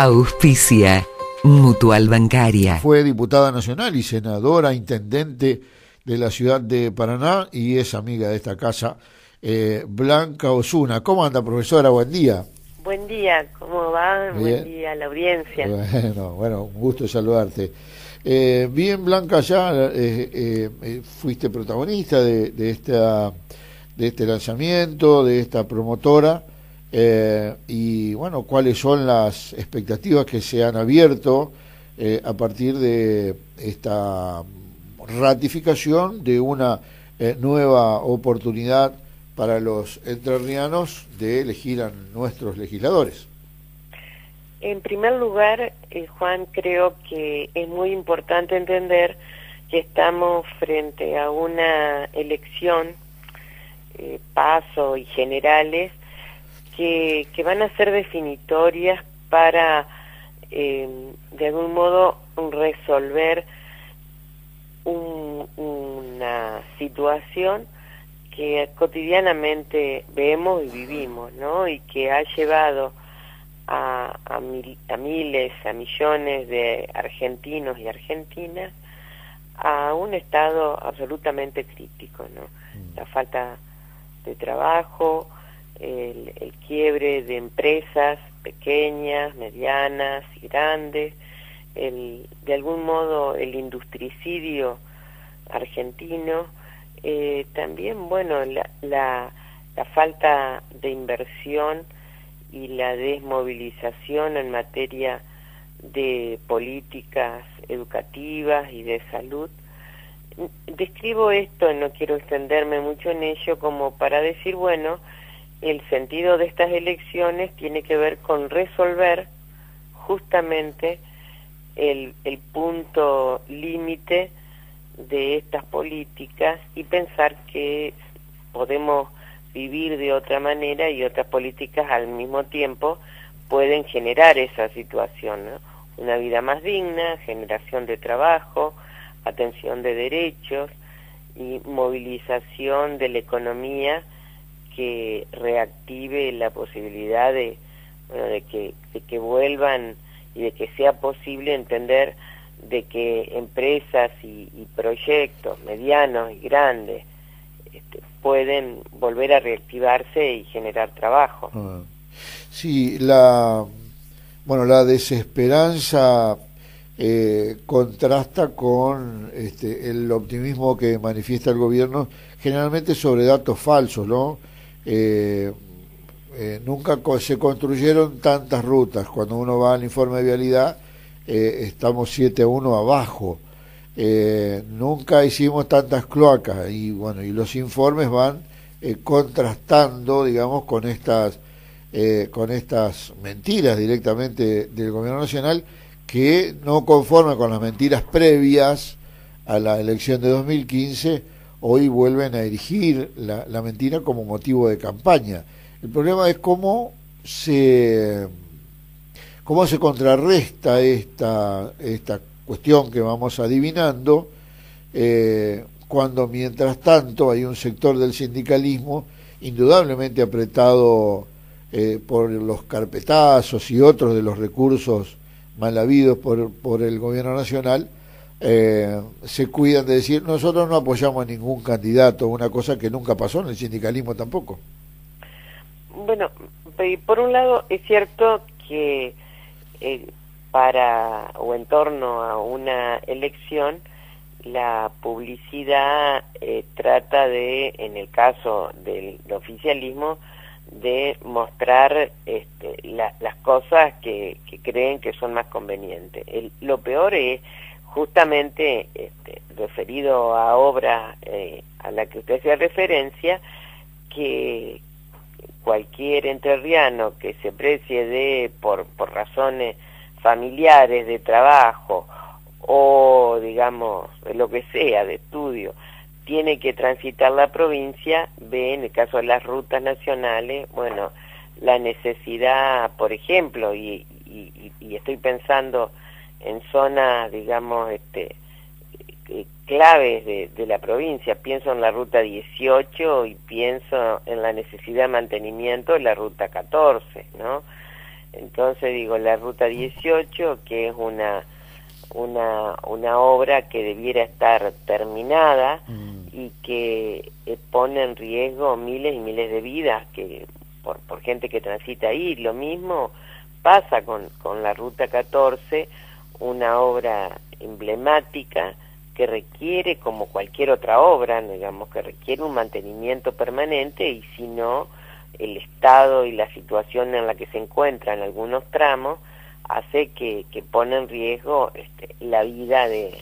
Auspicia Mutual Bancaria. Fue diputada nacional y senadora, intendente de la ciudad de Paraná y es amiga de esta casa, Blanca Osuna. ¿Cómo anda, profesora? Buen día. Buen día, ¿cómo va? Bien. Buen día a la audiencia. Bueno, un gusto saludarte. Bien, Blanca, ya fuiste protagonista de este lanzamiento, de esta promotora, y bueno, ¿cuáles son las expectativas que se han abierto a partir de esta ratificación de una nueva oportunidad para los entrerrianos de elegir a nuestros legisladores? En primer lugar, Juan, creo que es muy importante entender que estamos frente a una elección, paso y generales, que van a ser definitorias para, de algún modo, resolver una situación que cotidianamente vemos y vivimos, ¿no? Y que ha llevado a miles, a millones de argentinos y argentinas a un estado absolutamente crítico, ¿no? La falta de trabajo, el quiebre de empresas pequeñas, medianas y grandes, de algún modo el industricidio argentino, también, bueno, la falta de inversión y la desmovilización en materia de políticas educativas y de salud. Describo esto, no quiero extenderme mucho en ello, como para decir, bueno, el sentido de estas elecciones tiene que ver con resolver justamente el punto límite de estas políticas y pensar que podemos vivir de otra manera y otras políticas al mismo tiempo pueden generar esa situación, ¿no? Una vida más digna, generación de trabajo, atención de derechos y movilización de la economía que reactive la posibilidad de que vuelvan y de que sea posible entender de que empresas y proyectos medianos y grandes pueden volver a reactivarse y generar trabajo. Sí, la desesperanza contrasta con el optimismo que manifiesta el gobierno, generalmente sobre datos falsos, ¿no? Nunca se construyeron tantas rutas. Cuando uno va al informe de vialidad, estamos 7-1 abajo. Nunca hicimos tantas cloacas y bueno, y los informes van contrastando, digamos, con estas mentiras directamente del gobierno nacional, que no conforme con las mentiras previas a la elección de 2015, hoy vuelven a erigir la mentira como motivo de campaña. El problema es cómo se contrarresta esta cuestión que vamos adivinando, cuando mientras tanto hay un sector del sindicalismo indudablemente apretado por los carpetazos y otros de los recursos mal habidos por el gobierno nacional, se cuidan de decir: nosotros no apoyamos a ningún candidato, una cosa que nunca pasó en el sindicalismo tampoco. Bueno, por un lado es cierto que para o en torno a una elección, la publicidad trata de, en el caso del oficialismo, de mostrar las cosas que creen que son más convenientes. Lo peor es justamente referido a obras a la que usted hacía referencia, que cualquier entrerriano que se precie por razones familiares, de trabajo o digamos de lo que sea, de estudio, tiene que transitar la provincia, ve en el caso de las rutas nacionales, bueno, la necesidad, por ejemplo, y estoy pensando en zonas, digamos, claves de la provincia, pienso en la ruta 18 y pienso en la necesidad de mantenimiento de la ruta 14, ¿no? Entonces digo, la Ruta 18, que es una obra que debiera estar terminada y que pone en riesgo miles y miles de vidas que por gente que transita ahí. Lo mismo pasa con la Ruta 14, una obra emblemática que requiere, como cualquier otra obra, digamos, que requiere un mantenimiento permanente, y si no, el estado y la situación en la que se encuentra en algunos tramos hace que pone en riesgo la vida de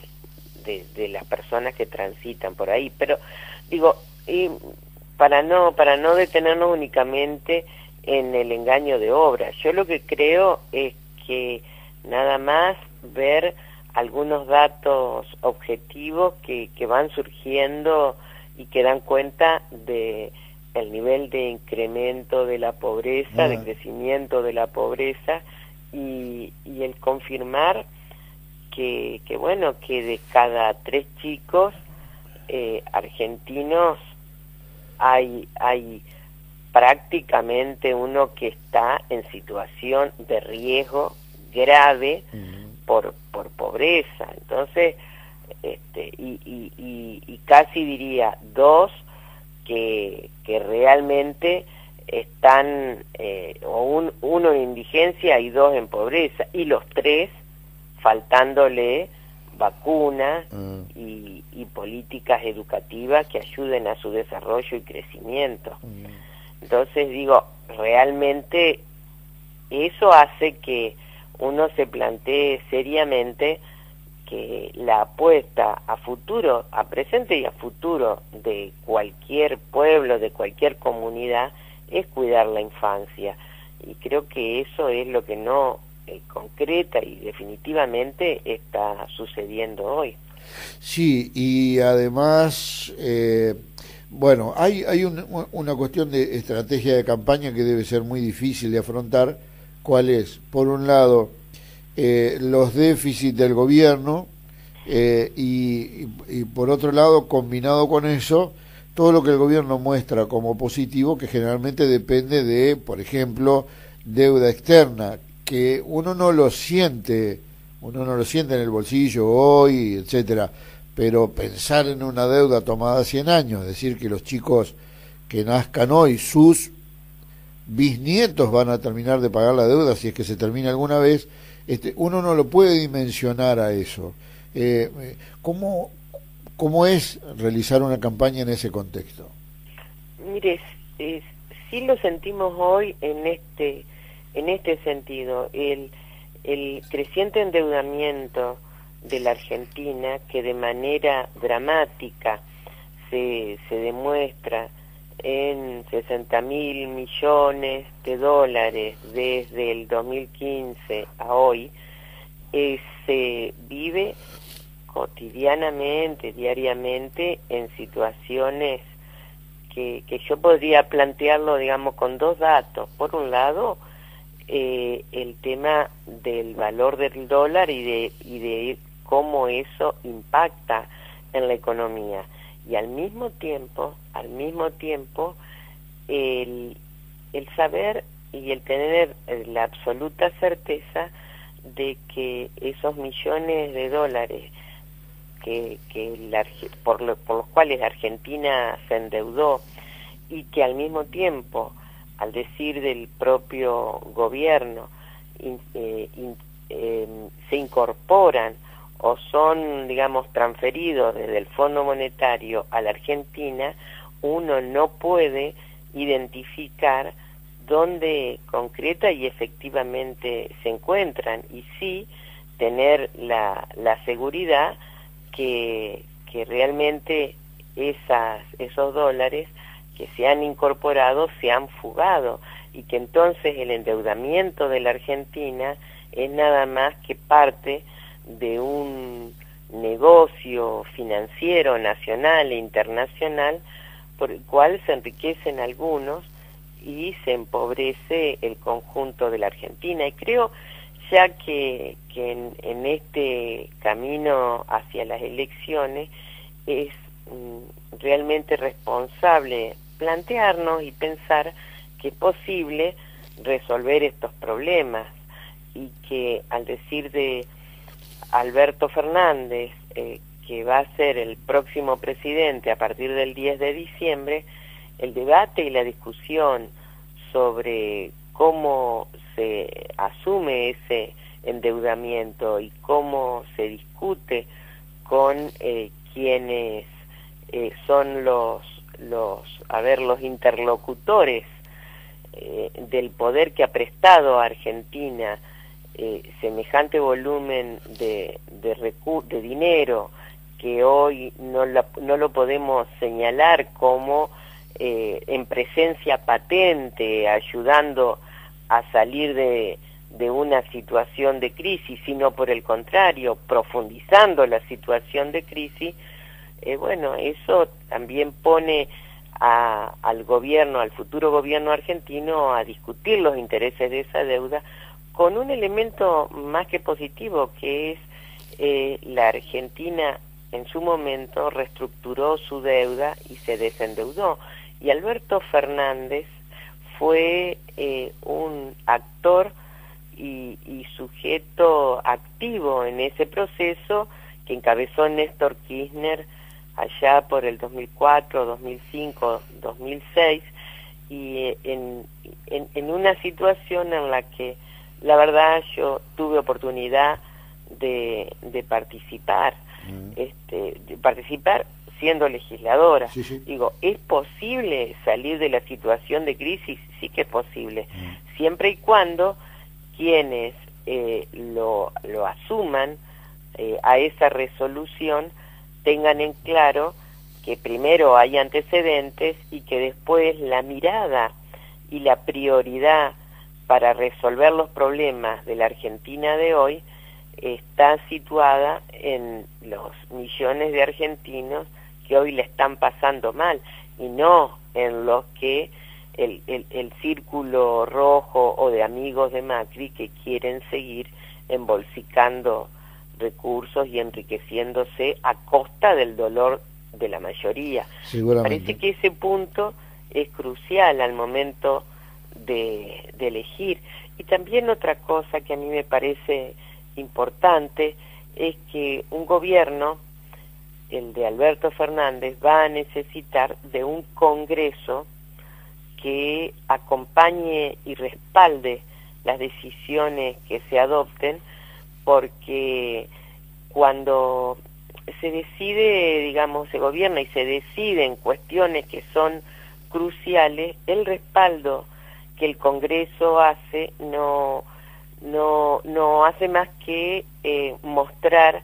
las personas que transitan por ahí. Pero digo, para no detenernos únicamente en el engaño de obra, yo lo que creo es que nada más ver algunos datos objetivos que van surgiendo y que dan cuenta de el nivel de incremento de la pobreza, de crecimiento de la pobreza, y el confirmar que bueno, que de cada 3 chicos argentinos hay prácticamente uno que está en situación de riesgo grave por pobreza. Entonces, y casi diría 2 que realmente están, uno en indigencia y 2 en pobreza, y los 3 faltándole vacunas y políticas educativas que ayuden a su desarrollo y crecimiento. Entonces digo, realmente eso hace que uno se plantee seriamente que la apuesta a futuro, a presente y a futuro de cualquier pueblo, de cualquier comunidad, es cuidar la infancia. Y creo que eso es lo que no concreta y definitivamente está sucediendo hoy. Sí, y además, bueno, hay una cuestión de estrategia de campaña que debe ser muy difícil de afrontar. ¿Cuál es? Por un lado, los déficits del gobierno, y por otro lado, combinado con eso, todo lo que el gobierno muestra como positivo, que generalmente depende de, por ejemplo, deuda externa, que uno no lo siente en el bolsillo hoy, etcétera, pero pensar en una deuda tomada 100 años, es decir, que los chicos que nazcan hoy, sus bisnietos van a terminar de pagar la deuda, si es que se termina alguna vez, uno no lo puede dimensionar a eso. ¿Cómo es realizar una campaña en ese contexto? Mire, sí lo sentimos hoy en este sentido, el creciente endeudamiento de la Argentina, que de manera dramática se demuestra en 60.000 millones de dólares desde el 2015 a hoy, se vive cotidianamente, diariamente, en situaciones que yo podría plantearlo, digamos, con 2 datos. Por un lado, el tema del valor del dólar y de cómo eso impacta en la economía, y al mismo tiempo el saber y el tener la absoluta certeza de que esos millones de dólares por los cuales Argentina se endeudó, y que al mismo tiempo, al decir del propio gobierno, se incorporan o son, digamos, transferidos desde el Fondo Monetario a la Argentina, uno no puede identificar dónde concreta y efectivamente se encuentran, y sí tener la seguridad que realmente esos dólares que se han incorporado se han fugado, y que entonces el endeudamiento de la Argentina es nada más que parte de un negocio financiero nacional e internacional por el cual se enriquecen algunos y se empobrece el conjunto de la Argentina. Y creo ya que en este camino hacia las elecciones es realmente responsable plantearnos y pensar que es posible resolver estos problemas, y que al decir de Alberto Fernández, que va a ser el próximo presidente a partir del 10 de diciembre, el debate y la discusión sobre cómo se asume ese endeudamiento y cómo se discute con quienes son los interlocutores del poder que ha prestado a Argentina semejante volumen de dinero, que hoy no lo podemos señalar como en presencia patente, ayudando a salir de una situación de crisis, sino por el contrario, profundizando la situación de crisis. Bueno, eso también pone al gobierno, al futuro gobierno argentino, a discutir los intereses de esa deuda, con un elemento más que positivo, que es la Argentina en su momento reestructuró su deuda y se desendeudó, y Alberto Fernández fue un actor y sujeto activo en ese proceso que encabezó Néstor Kirchner allá por el 2004, 2005, 2006, y en una situación en la que la verdad yo tuve oportunidad de participar, de participar siendo legisladora. Sí, sí. Digo, ¿es posible salir de la situación de crisis? Sí que es posible, siempre y cuando quienes lo asuman a esa resolución tengan en claro que primero hay antecedentes y que después la mirada y la prioridad para resolver los problemas de la Argentina de hoy está situada en los millones de argentinos que hoy le están pasando mal, y no en los que el círculo rojo o de amigos de Macri que quieren seguir embolsicando recursos y enriqueciéndose a costa del dolor de la mayoría. Seguramente. Parece que ese punto es crucial al momento de elegir. Y también otra cosa que a mí me parece importante es que un gobierno, el de Alberto Fernández, va a necesitar de un Congreso que acompañe y respalde las decisiones que se adopten, porque cuando se decide, digamos, se gobierna y se deciden cuestiones que son cruciales, el respaldo que el Congreso hace no hace más que mostrar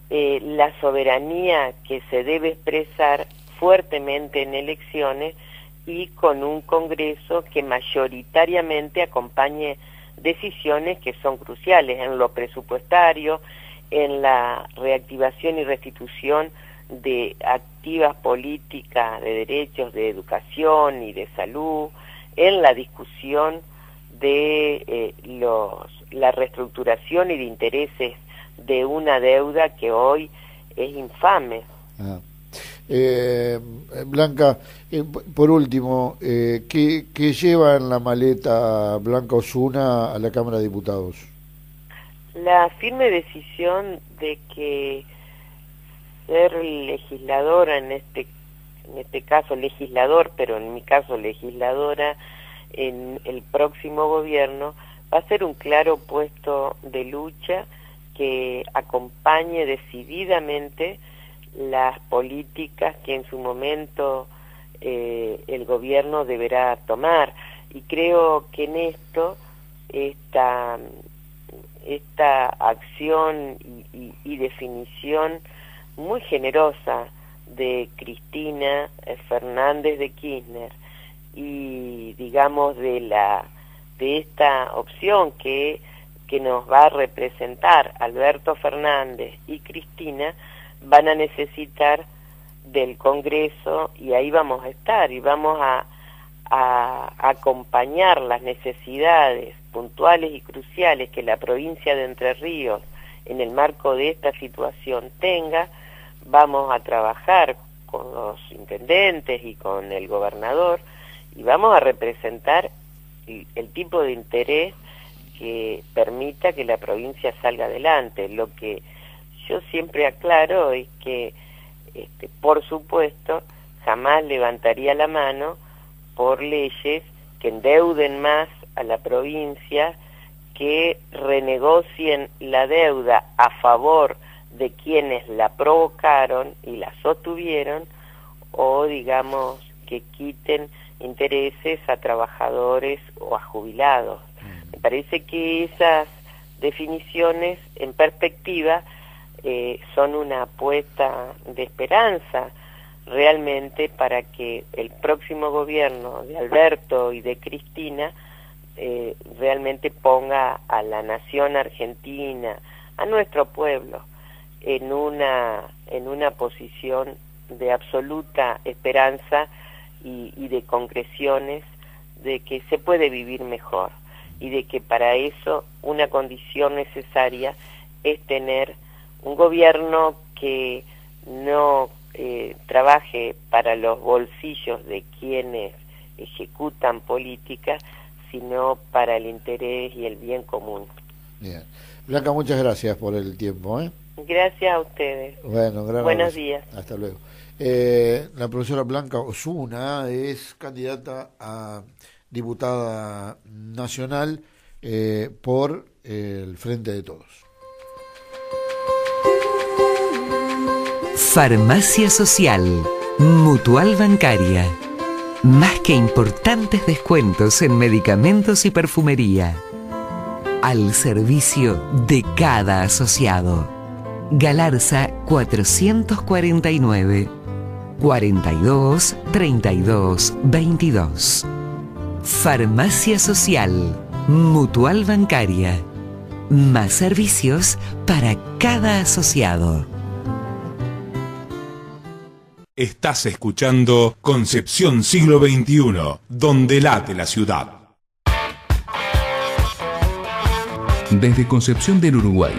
la soberanía que se debe expresar fuertemente en elecciones, y con un Congreso que mayoritariamente acompañe decisiones que son cruciales en lo presupuestario, en la reactivación y restitución de activas políticas de derechos, de educación y de salud, en la discusión de la reestructuración y de intereses de una deuda que hoy es infame. Blanca, por último, ¿qué lleva en la maleta Blanca Osuna a la Cámara de Diputados? La firme decisión de que ser legisladora, en este caso legislador, pero en mi caso legisladora en el próximo gobierno, va a ser un claro puesto de lucha que acompañe decididamente las políticas que en su momento el gobierno deberá tomar. Y creo que en esto esta acción y definición muy generosa de Cristina Fernández de Kirchner, y digamos de esta opción que nos va a representar Alberto Fernández y Cristina, van a necesitar del Congreso, y ahí vamos a estar, y vamos a acompañar las necesidades puntuales y cruciales que la provincia de Entre Ríos en el marco de esta situación tenga. Vamos a trabajar con los intendentes y con el gobernador, y vamos a representar el tipo de interés que permita que la provincia salga adelante. Lo que yo siempre aclaro es que, por supuesto, jamás levantaría la mano por leyes que endeuden más a la provincia, que renegocien la deuda a favor de quienes la provocaron y la sostuvieron, o digamos que quiten intereses a trabajadores o a jubilados. Me parece que esas definiciones en perspectiva son una apuesta de esperanza realmente para que el próximo gobierno de Alberto y de Cristina realmente ponga a la nación argentina, a nuestro pueblo, en una posición de absoluta esperanza y de concreciones de que se puede vivir mejor, y de que para eso una condición necesaria es tener un gobierno que no trabaje para los bolsillos de quienes ejecutan políticas, sino para el interés y el bien común. Bien. Blanca, muchas gracias por el tiempo. Gracias a ustedes. Bueno, buenos días. Hasta luego. La profesora Blanca Osuna es candidata a diputada nacional por el Frente de Todos. Farmacia Social, Mutual Bancaria. Más que importantes descuentos en medicamentos y perfumería. Al servicio de cada asociado. Galarza 449 42 32 22. Farmacia Social, Mutual Bancaria. Más servicios para cada asociado. Estás escuchando Concepción Siglo XXI, donde late la ciudad. Desde Concepción del Uruguay